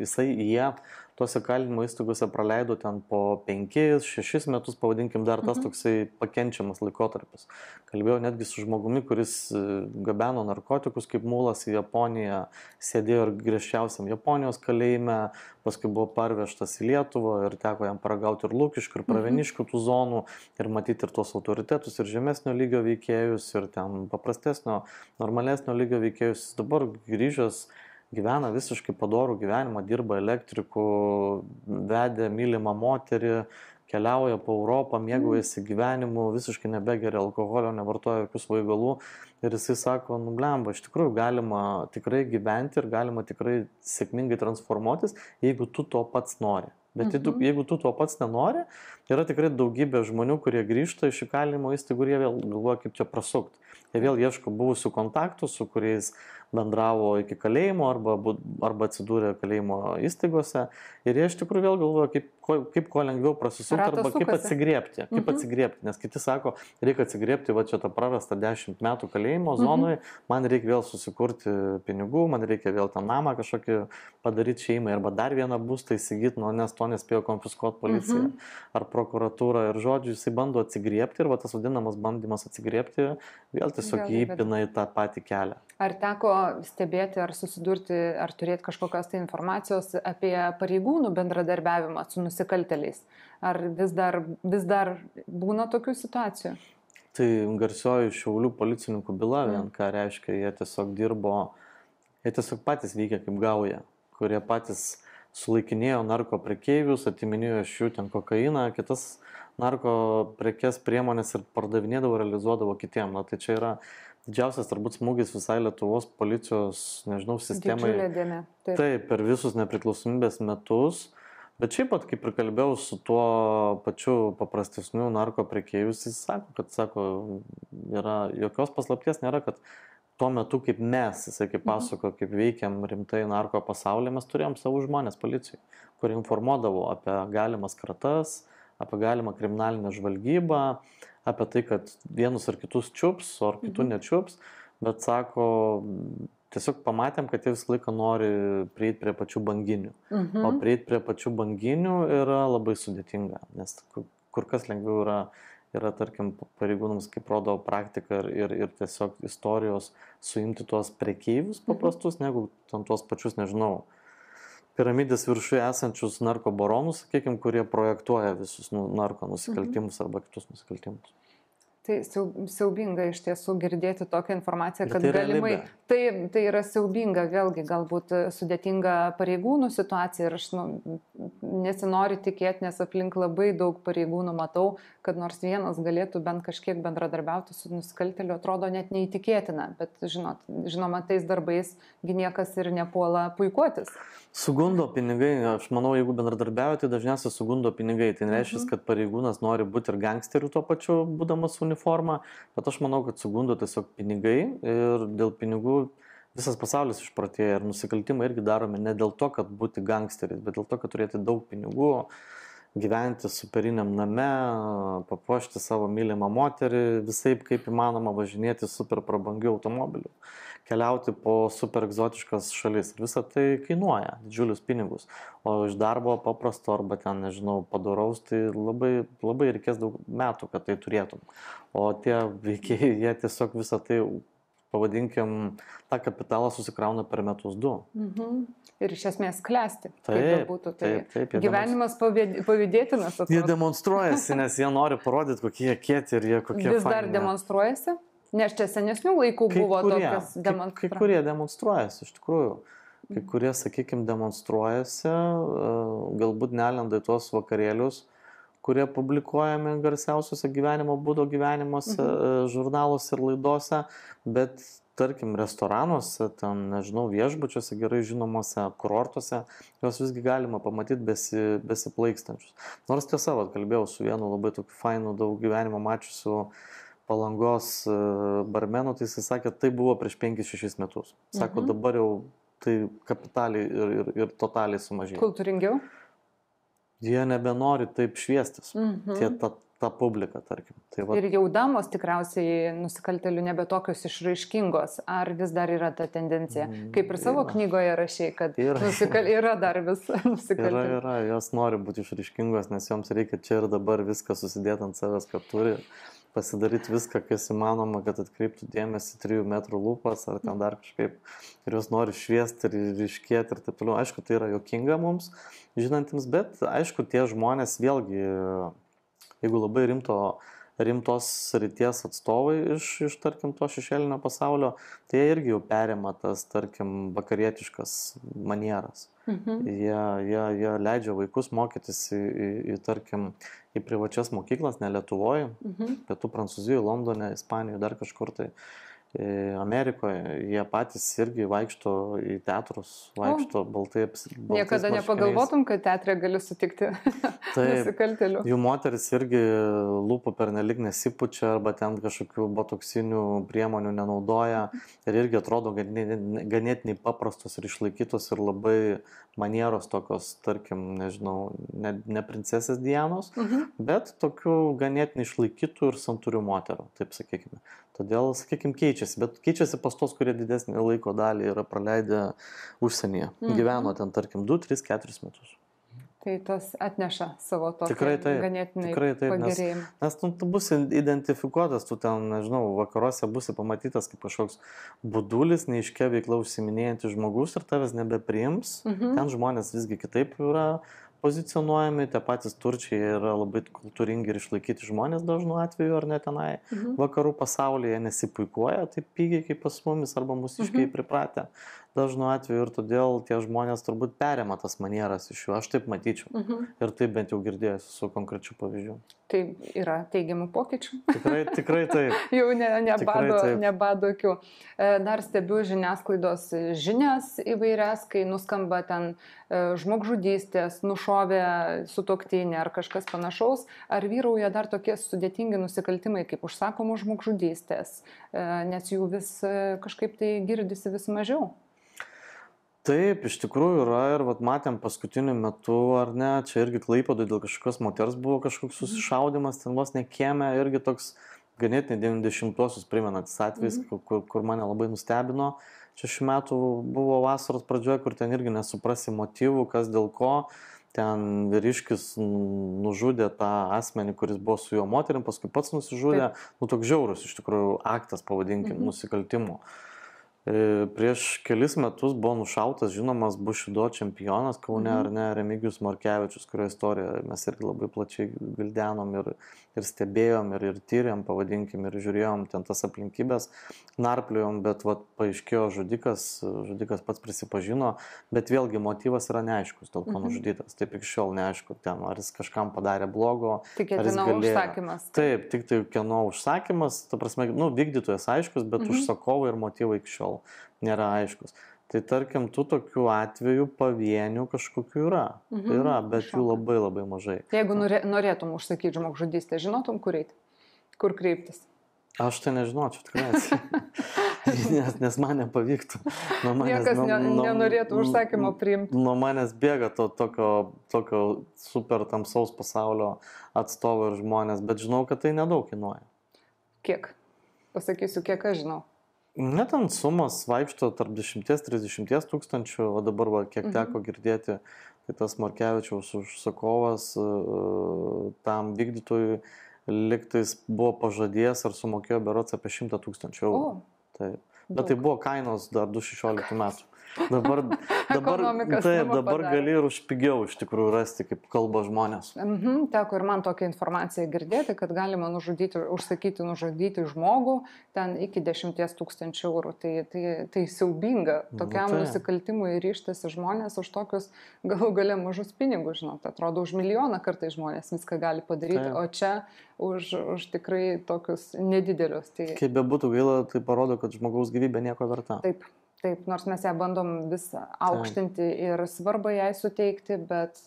įstaigose praleido ten po 5-6 metus, pavadinkim, dar tas toksai pakenčiamas laikotarpis. Kalbėjau netgi su žmogumi, kuris gabeno narkotikus kaip mulas į Japoniją, sėdėjo ir griežčiausiam Japonijos kalėjime, paskui buvo parvežtas į Lietuvą ir teko jam paragauti ir Lukiškių, ir Pravieniškių tų zonų, ir matyti ir tos autoritetus, ir žemesnio lygio veikėjus, ir ten paprastesnio, normalesnio lygio veikėjus. Dabar grįžęs gyvena visiškai padorų gyvenimą, dirba elektriku, vedė mylimą moterį, keliauja po Europą, mėgaujasi gyvenimu, visiškai nebegeria alkoholio, nevartoja jokių svaigalų. Ir jisai sako, nu blemba, iš tikrųjų galima tikrai gyventi ir galima tikrai sėkmingai transformuotis, jeigu tu to pats nori. Bet jeigu tu to pats nenori, yra tikrai daugybė žmonių, kurie grįžta iš įkalinimo įstaigų ir jie vėl galvoja, kaip čia prasukti. Jie vėl ieško buvusių kontaktų, su kuriais bendravo iki kalėjimo arba atsidūrė kalėjimo įstaigose. Ir jie iš tikrųjų vėl galvoja, kaip kuo lengviau prasisukti arba kaip atsigriebti. Nes kiti sako, reikia atsigriebti va čia tą prarastą 10 metų kalėjimo zonoje, man reikia vėl susikurti pinigų, man reikia vėl tą namą kažkokį padaryti šeimai arba dar vieną būstą įsigyti, nes to nespėjo konfiskuoti policija ar prokuratūra. Ir žodžiu, jisai bando atsigriebti ir va tas vadinamas bandymas atsigriebti vėl tiesiog įpina į tą patį kelią. Ar teko stebėti, ar susidurti, ar turėti kažkokios tai informacijos apie pareigūnų bendradarbiavimą su nusikaltėliais? Ar vis dar būna tokių situacijų? Tai garsioji Šiaulių policininkų byla, ką reiškia, jie tiesiog dirbo, jie tiesiog patys veikia kaip gauja, kurie patys sulaikinėjo narko prekeivius, atiminėjo iš jų ten kokainą, kitas narko prekes priemonės ir pardavinėdavo, realizuodavo kitiem. Na, tai čia yra didžiausias turbūt smūgis visai Lietuvos policijos, nežinau, sistemai. Didžiulė dėmė. Taip, per visus nepriklausomybės metus. Bet šiaip pat, kaip ir kalbėjau su tuo pačiu paprastesniu narko prekeivius, jis sako, yra jokios paslapties nėra, kad tuo metu, kaip mes, jisai kaip pasako, kaip veikiam rimtai narko pasaulyje, mes turėjom savo žmonės policijai, kurie informuodavo apie galimas kratas, apie galimą kriminalinę žvalgybą, apie tai, kad vienus ar kitus čiups, ar kitų nečiups, bet sako, tiesiog pamatėm, kad jie visą laiką nori prieiti prie pačių banginių. O prieiti prie pačių banginių yra labai sudėtinga, nes kur kas lengviau yra tarkim, pareigūnams, kaip rodo praktika ir tiesiog istorijos, suimti tuos prekeivius paprastus, negu tuos pačius, nežinau, piramidės viršuje esančius narkobaronus, sakykime, kurie projektuoja visus narko nusikaltimus arba kitus nusikaltimus. Tai siaubinga iš tiesų girdėti tokią informaciją, kad galimai tai yra siaubinga, vėlgi galbūt sudėtinga pareigūnų situacija ir aš nesinori tikėti, nes aplink labai daug pareigūnų matau, kad nors vienas galėtų bent kažkiek bendradarbiauti su nusikaltėliu, atrodo net neįtikėtina, bet žinoma, tais darbais niekas ir nepuola puikuotis. Sugundo pinigai, aš manau, jeigu bendradarbiauja, tai dažniausiai sugundo pinigai. Tai nereiškia, kad pareigūnas nori būti ir gangsteriu tuo pačiu, būdamas uniforma, bet aš manau, kad sugundo tiesiog pinigai ir dėl pinigų visas pasaulis išprotėja ir nusikaltimai irgi daromi ne dėl to, kad būti gangsteris, bet dėl to, kad turėti daug pinigų, gyventi superiniam name, papuošti savo mylimą moterį, visaip kaip įmanoma važinėti super prabangių automobilių, keliauti po super egzotiškas šalis. Ir visą tai kainuoja didžiulius pinigus. O iš darbo paprasto arba ten, nežinau, padoraus, tai labai, labai reikės daug metų, kad tai turėtum. O tie veikėjai, jie tiesiog visą tai pavadinkim, tą kapitalą susikrauna per metus 2. Ir iš esmės klesti. Taip, Būtų, taip, gyvenimas pavydėtinas atrodo. Jie demonstruojasi, nes jie nori parodyti, kokie jie kieti ir jie kokie vis dar demonstruojasi? Nes čia senesnių laikų buvo tokias demonstracijos. Kai kurie demonstruojasi, iš tikrųjų. Kai kurie, sakykime, demonstruojasi, galbūt nelenda į tuos vakarėlius, kurie publikuojami garsiausiuose gyvenimo būdo gyvenimuose, žurnaluose ir laidose, bet tarkim restoranuose, ten, nežinau, viešbučiuose, gerai žinomose, kurortuose, juos visgi galima pamatyti besiplaikstančius. Nors tiesa, kalbėjau su vienu labai tokiu fainu, daug gyvenimo mačiusiu Palangos barmenu, tai jis sakė, tai buvo prieš 5-6 metus. Sako, dabar jau tai kapitaliai ir totaliai sumažėjo. Kultūringiau? Jie nebenori taip šviestis, ta publika, tarkim. Tai ir jau damos tikriausiai nusikaltėlių nebe tokios išraiškingos. Ar vis dar yra ta tendencija? Kaip ir savo knygoje rašai, kad yra dar vis nusikaltėlių. Yra, jos nori būti išraiškingos, nes joms reikia čia ir dabar viską susidėti ant savęs, kad turi pasidaryti viską, kas įmanoma, kad atkreiptų dėmesį 3 metrų lūpas ar ten dar kažkaip. Ir jos nori šviesti ir ryškėti ir taip toliau. Aišku, tai yra juokinga mums, žinantiems, bet aišku, tie žmonės vėlgi, jeigu labai rimtos srities atstovai iš tarkim, to šešėlinio pasaulio, tai jie irgi jau perima tas, tarkim, vakarietiškas manieras. Jie leidžia vaikus mokytis tarkim, į privačias mokyklas, ne Lietuvoje, Pietų Prancūzijoje, Londone, Ispanijoje, dar kažkur tai. Amerikoje jie patys irgi vaikšto į teatrus, vaikšto baltai apsirengę. Niekada nepagalvotum, kad teatre gali sutikti nusikaltėlių. Jų moteris irgi lūpų pernelyg nesipučia arba ten kažkokių botoksinių priemonių nenaudoja ir irgi atrodo ganėtinai paprastos ir išlaikytos ir labai manieros tokios, tarkim, nežinau, ne princesės Dianos, bet tokių ganėtinai išlaikytų ir santūrių moterų, taip sakykime. Todėl, sakykime, keičiasi, bet keičiasi pas tos, kurie didesnį laiko dalį yra praleidę užsienyje. Gyveno ten, tarkim, 2, 3, 4 metus. Tai tas atneša savo tokį ganėtinai pagerėjimą. Nes tu bus identifikuotas, tu ten, nežinau, vakaruose busi pamatytas kaip kažkoks budulis, neiškia veikla užsiminėjantis žmogus ir tavęs nebepriims. Ten žmonės visgi kitaip yra pozicionuojami, tie patys turčiai yra labai kultūringi ir išlaikyti žmonės dažnu atveju, ar ne tenai vakarų pasaulyje nesipuikuoja taip pigiai kaip pas mumis arba mūsiškiai pripratę dažnu atveju ir todėl tie žmonės turbūt perima tas manieras iš jų, aš taip matyčiau ir taip bent jau girdėjęs su konkrečiu pavyzdžiu. Tai yra teigiamų pokyčių? Tikrai taip. Jau nebado akių. Dar stebiu žiniasklaidos žinias įvairias, kai nuskamba ten žmogžudystės, nušovė sutuoktinį ar kažkas panašaus. Ar vyrauja dar tokie sudėtingi nusikaltimai kaip užsakomos žmogžudystės, nes jų vis kažkaip tai girdisi vis mažiau? Taip, iš tikrųjų yra ir matėm paskutiniu metu, ar ne, čia irgi Klaipėdoje dėl kažkokios moters buvo kažkoks susišaudimas, ten vos nekėmė, irgi toks ganėtinai 90-osius primenantis atvejis, kur mane labai nustebino. Čia šių metų buvo vasaros pradžioje, kur ten irgi nesuprasi motyvų, kas dėl ko. Ten vyriškis nužudė tą asmenį, kuris buvo su jo moterim, paskui pats nusižudė. Toks žiaurus iš tikrųjų aktas, pavadinkim, nusikaltimo. Prieš kelis metus buvo nušautas žinomas bušido čempionas Kaune, ar ne, Remigijus Markevičius, kurio istoriją mes irgi labai plačiai gvildenom ir stebėjom ir tyrėm, pavadinkim, ir žiūrėjom ten tas aplinkybės, narpliojom, bet paaiškėjo žudikas pats prisipažino, bet vėlgi motyvas yra neaiškus, dėl ko nužudytas. Taip iki šiol neaišku, ten, ar jis kažkam padarė blogo, tik kieno užsakymas. Taip, tik tai kieno užsakymas, ta prasme, vykdytojas aiškus, bet užsakovai ir motyvai iki šiol nėra aiškus. Tai tarkim, tų tokių atvejų pavienių kažkokių yra, bet jų labai labai mažai. Jeigu norėtum užsakyti žmogžudystę, žinotum, kur kreiptis? Aš tai nežinočiau tikrai, nes man nepavyktų. Niekas nenorėtų užsakymo priimti. Nuo manęs bėga tokio super tamsaus pasaulio atstovo ir žmonės, bet žinau, kad tai nedaug kainuoja. Kiek? Pasakysiu, kiek aš žinau. Net ant sumas vaikšto tarp 10-30 tūkstančių, o dabar, kiek teko girdėti, tai tas Markevičiaus užsakovas tam vykdytojui liktais buvo pažadėjęs ar sumokėjo berods apie 100 000 eurų. Taip. Bet tai buvo kainos dar 2016 metų. Dabar Padarė. gali ir už pigiau iš tikrųjų rasti, kaip kalba žmonės. Teko ir man tokią informaciją girdėti, kad galima užsakyti nužudyti žmogų ten iki 10 000 eurų. Tai siaubinga tokiam nusikaltimui ryžtasi žmonės už tokius galų gale mažus pinigus, žinot. Atrodo, už milijoną kartais žmonės viską gali padaryti, o čia už tikrai tokius nedidelius. Kaip bebūtų gaila, tai parodo, kad žmogaus gyvybė nieko verta. Taip, nors mes ją bandom vis aukštinti ir svarbą jai suteikti, bet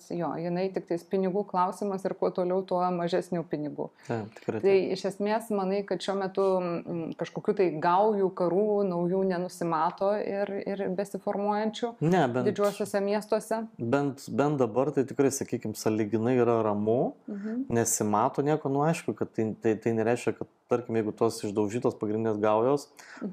jo, jinai tik tais pinigų klausimas ir kuo toliau, tuo mažesnių pinigų. Tikrai. Tai iš esmės manai, kad šiuo metu kažkokių tai gaujų, karų naujų nenusimato ir besiformuojančių didžiuosiuose miestuose? Bent dabar tai tikrai, sakykime, sąlyginai yra ramu, nesimato nieko, aišku, kad tai nereiškia, kad tarkim, jeigu tos išdaužytos pagrindinės gaujos,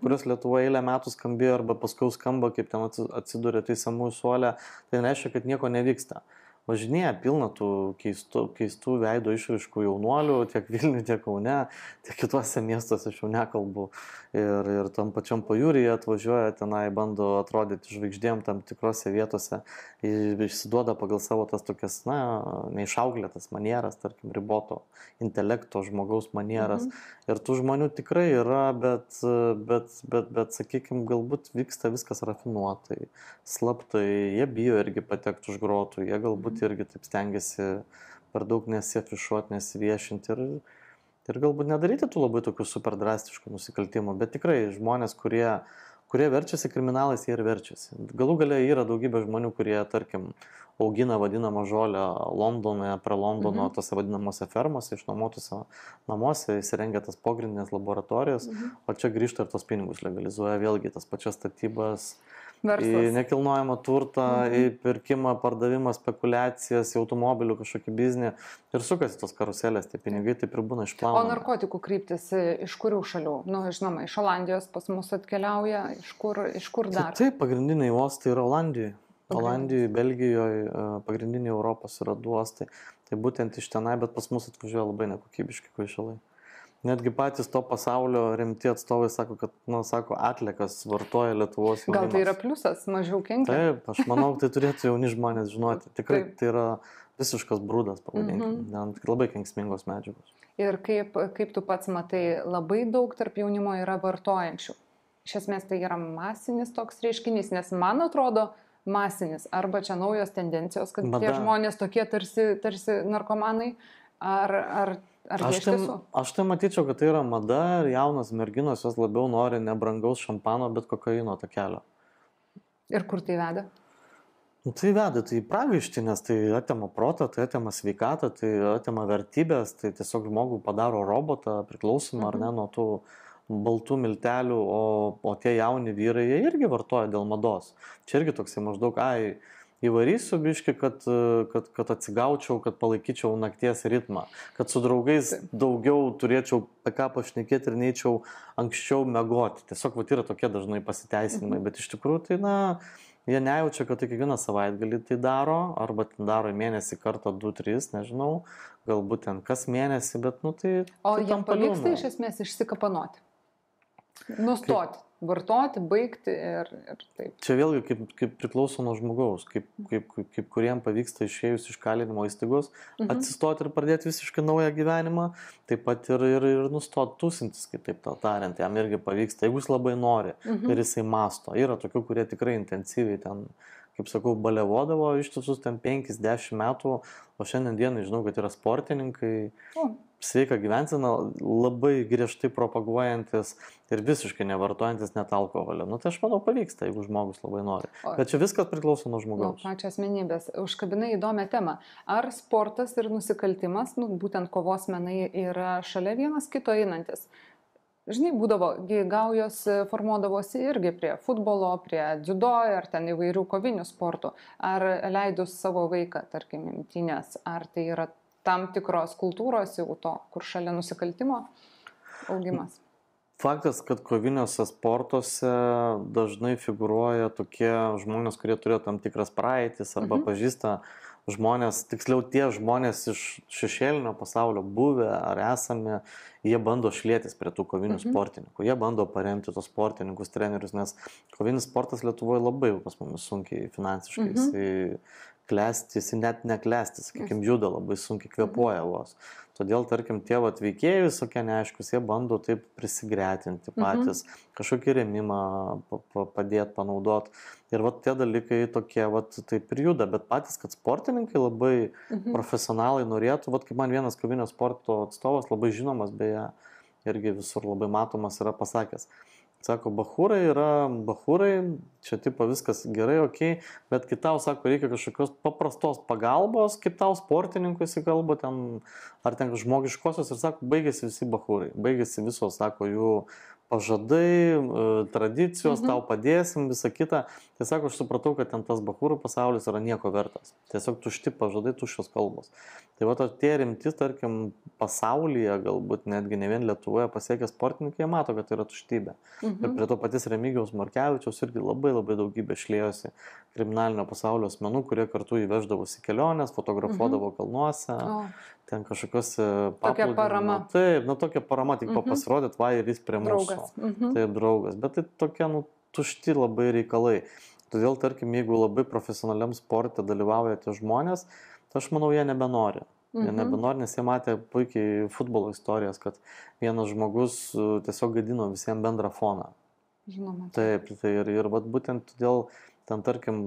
kurios Lietuvoje eilę metų skambėjo arba paskui skamba, kaip ten atsidūrė teisiamųjų suole, tai reiškia, kad nieko nevyksta. Važinėja pilna tų keistų veido išraiškų jaunuolių, tiek Vilniuje, tiek Kaune, tiek kituose miestuose, aš jau nekalbu. Ir tam pačiam pajūryje atvažiuoja tenai, bando atrodyti žvaigždėm tam tikrose vietose, išsiduoda pagal savo tas tokias, neišauklėtas manieras, tarkim, riboto intelekto žmogaus manieras. Ir tų žmonių tikrai yra, bet sakykime, galbūt vyksta viskas rafinuotai, slaptai, jie bijo irgi patekti už grotų, jie galbūt irgi taip stengiasi per daug nesiafišuoti, nesiviešinti ir galbūt nedaryti tų labai tokių super drastiškų nusikaltimų, bet tikrai žmonės, kurie verčiasi kriminalais, jie ir verčiasi. Galų gale yra daugybė žmonių, kurie, tarkim, augina vadinamą žolę Londone, prie Londono, tose vadinamose fermose, išnuomotose namuose, įsirengia tas pogrindinės laboratorijas, o čia grįžta ir tos pinigus legalizuoja vėlgi tas pačias statybas, į nekilnojamą turtą, į pirkimą, pardavimą, spekulacijas, į automobilių kažkokį biznį ir sukasi tos karuselės, tie pinigai taip ir būna išplaunami. O narkotikų kryptis iš kurių šalių? Žinoma, iš Olandijos pas mus atkeliauja, iš kur dar? Taip, pagrindiniai uostai yra Olandijoje. Olandijoje, Belgijoje, pagrindiniai Europos yra 2 uostai. Tai būtent iš tenai, bet pas mus atvažiuoja labai nekokybiški kvaišalai. Netgi patys to pasaulio rimti atstovai sako, kad, atliekas vartoja Lietuvos jaunimas. Gal tai yra pliusas, mažiau kenkia? Taip, aš manau, tai turėtų jauni žmonės žinoti. Tikrai tai yra visiškas brūdas, pavadinkime, labai kenksmingos medžiagos. Ir kaip tu pats matai, labai daug tarp jaunimo yra vartojančių. Iš esmės tai yra masinis toks reiškinys, nes man atrodo masinis. Arba čia naujos tendencijos, kad tie žmonės tokie tarsi narkomanai, ar Aš tai matyčiau, kad tai yra mada ir jaunas merginos jos labiau nori ne brangaus šampano, bet kokaino takelio. Ir kur tai veda? Tai veda, tai pragaištį, nes tai atima protą, tai atima sveikatą, tai atima vertybės, tai tiesiog žmogų padaro robotą, priklausomą ar ne nuo tų baltų miltelių, o tie jauni vyrai, jie irgi vartoja dėl mados. Čia irgi toksai maždaug, įvarysiu biškį, kad atsigaučiau, kad palaikyčiau nakties ritmą, kad su draugais daugiau turėčiau apie ką pašnekėti ir neičiau anksčiau miegoti. Tiesiog yra tokie dažnai pasiteisinimai, bet iš tikrųjų tai, jie nejaučia, kad tai kiekvieną savaitgalį tai daro, arba daro į mėnesį kartą 2-3, nežinau, galbūt ten kas mėnesį, bet tai... O jam pavyksta iš esmės išsikapanoti? Nustoti, vartoti, baigti ir taip. Čia vėlgi kaip priklauso nuo žmogaus, kaip kuriem pavyksta išėjus iš kalinimo įstaigos atsistoti ir pradėti visiškai naują gyvenimą, taip pat ir nustoti tūsintis, kitaip tariant, jam irgi pavyksta, jeigu jis labai nori ir jisai masto. Yra tokių, kurie tikrai intensyviai ten, kaip sakau, balevodavo ištisus ten 5-10 metų, o šiandien dienai žinau, kad yra sportininkai, sveiką gyvenseną labai griežtai propaguojantis ir visiškai nevartojantis net alkoholio. Tai aš manau pavyksta, jeigu žmogus labai nori. Bet čia viskas priklauso nuo žmogaus. Pačios asmenybės. Užkabinai įdomią temą. Ar sportas ir nusikaltimas, būtent kovos menai, yra šalia vienas kito einantis? Žinai, būdavo, gaujos formuodavosi irgi prie futbolo, prie dziudo ar ten įvairių kovinių sportų. Ar leidus savo vaiką, tarkim, imtynės, ar tai yra tam tikros kultūros jau to, kur šalia nusikaltimo augimas? Faktas, kad koviniuose sportuose dažnai figūruoja tokie žmonės, kurie turėjo tam tikras praeitis arba pažįsta žmonės, tiksliau tie žmonės iš šešėlinio pasaulio buvę ar esami, jie bando šlėtis prie tų kovinių sportininkų, jie bando paremti tos sportininkus, trenerius, nes kovinis sportas Lietuvoje labai pas mumis sunkiai finansiškai, jisai klesti, jisai net neklesti, sakykime, juda labai sunkiai, kvėpuoja vos. Todėl, tarkim, tie veikėjai visokie neaiškus, jie bando taip prisigretinti patys, kažkokį rėmimą padėti, panaudoti. Ir tie dalykai tokie, taip ir juda, bet patys, kad sportininkai labai profesionalai norėtų, kaip man vienas kovinio sporto atstovas, labai žinomas, beje, irgi visur labai matomas yra pasakęs. Sako, bachūrai yra bachūrai, čia tipo viskas gerai, okei, bet kai tau, sako, reikia kažkokios paprastos pagalbos, kaip tau sportininkui įsikalba ten, ar ten žmogiškosios ir sako, baigėsi visi bachūrai, baigėsi visos, sako, jų pažadai, tradicijos, tau padėsim, visa kita. Tai sako, aš supratau, kad ten tas bachūrų pasaulis yra nieko vertas. Tiesiog tušti pažadai, tuščios kalbos. Tai tie rimti, tarkim, pasaulyje, galbūt netgi ne vien Lietuvoje pasiekę sportininkai, jie mato, kad tai yra tuštybė. Ir prie to patys Remigijaus Markevičiaus irgi labai daugybė šlėjosi kriminalinio pasaulio asmenų, kurie kartu įveždavosi kelionės, fotografuodavo kalnuose. Ten kažkokios tokia parama. Taip, tokia parama, tik pasirodyt, va ir jis prie mūsų. Taip, draugas. Bet tai tokie, tušti labai reikalai. Todėl, tarkim, jeigu labai profesionaliam sporte dalyvauja tie žmonės, tai aš manau, jie nebenori. Jie nebenori, nes jie matė puikiai futbolo istorijas, kad vienas žmogus tiesiog gadino visiems bendrą foną. Žinoma. Taip, ir būtent todėl ten, tarkim,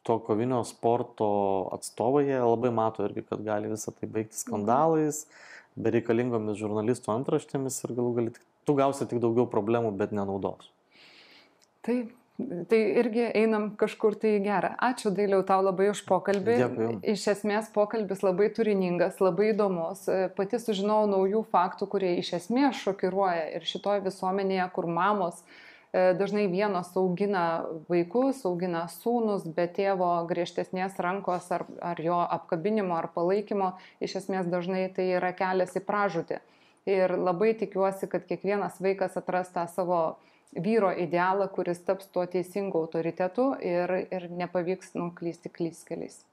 to kovinio sporto atstovai jie labai mato irgi, kad gali visą tai baigti skandalais, bereikalingomis žurnalistų antraštėmis ir galų gali tu gausi tik daugiau problemų, bet nenaudos. Taip, tai irgi einam kažkur tai gerą. Ačiū, Dailiau, tau labai už pokalbį. Dėkui. Iš esmės pokalbis labai turiningas, labai įdomus. Pati sužinojau naujų faktų, kurie iš esmės šokiruoja ir šitoje visuomenėje, kur mamos dažnai vienos augina vaikus, augina sūnus, be tėvo griežtesnės rankos ar jo apkabinimo ar palaikymo, iš esmės dažnai tai yra kelias į pražūtį. Ir labai tikiuosi, kad kiekvienas vaikas atras tą savo vyro idealą, kuris taps tuo teisingu autoritetu ir nepavyks nuklysti klystkeliais.